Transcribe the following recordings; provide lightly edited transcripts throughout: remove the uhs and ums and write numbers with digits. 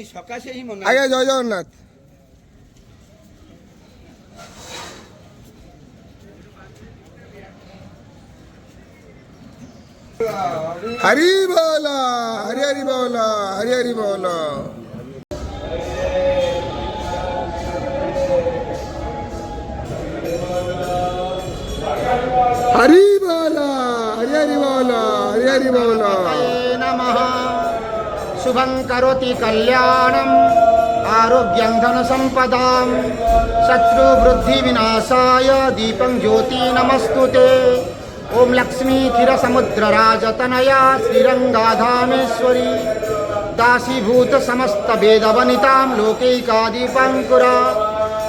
सकाशे ही मना आगे जय जगन्नाथ। हरि बोला, हरि हरि बोला, हरि हरि बोला। हरि बोला, हरि हरि बोला, हरि हरि बोला। नमः। शुभं करोति कल्याणं आरोग्यं धन संपदां शत्रुवृद्धि विनाशाय दीपं ज्योति नमस्तुते। ओम लक्ष्मी क्षीर समुद्र राजतनया श्रीरंगाधामेश्वरी दासीभूत समस्त वेद वनितां लोकैकादीपंकुरा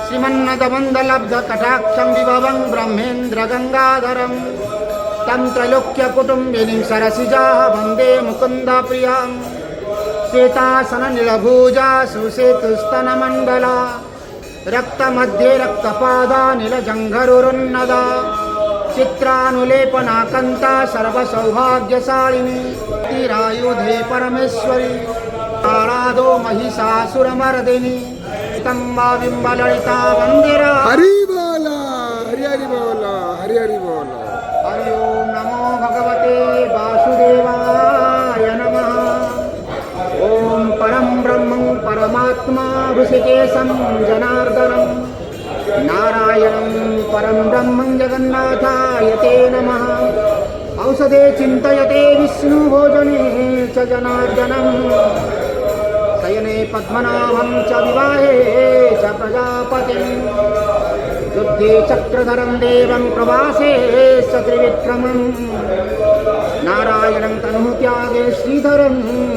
श्रीमन्नदमन्दलब्ध कटाक्षं विभवं ब्रह्मेन्द्र गंगाधरं तं त्रैलोक्य कुटुम्बिनीं सरसिजाः वन्दे मुकुन्द प्रियां श्वेतासन नीलभुजा सुसेतुस्तनमण्डला रक्तमध्ये रक्तपादा नीलजङ्घरुन्नदा चित्रानुलेपना कान्ता सर्वसौभाग्यशालिनी तिरायुधे परमेश्वरी आराधो महिषासुरमर्दिनी तम्बा बिम्बललिता वन्दिरा। हरि बोला, हरि हरि बोला, हरि हरि बोला। हरि ओम नमो भगवते वासुदेवाय नमः। ओम परम ब्रह्मं परमात्मा ऋषिकेशं जनार्दनं नारायणं परम ब्रह्मं जगन्नाथाय ते नमः। औषधे चिन्तयते विष्णु भोजने च जनार्दनं शयने पद्मनाभं च विवाहे च प्रजापतिं युद्धे चक्रधरं देवं प्रवासे च त्रिविक्रमं नारायणं तनुत्यागे श्रीधरं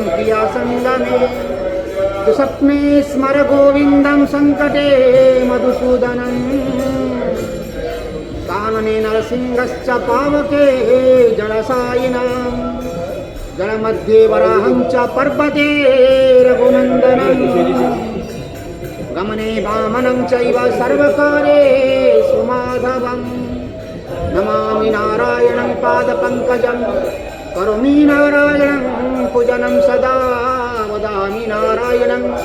क्रियासङ्गमे दुःस्वप्ने स्मर गोविन्दं सङ्कटे मधुसूदनं कानने नरसिंहश्च पावके जलसायिनां जलमध्ये वराहं च पर्वते रघुनन्दनं गमने वामनं चैव सर्वकारेषु माधवं नमामि नारायणं पादपङ्कजं करोमि नारायणं पूजनं सदा वदामि नारायणं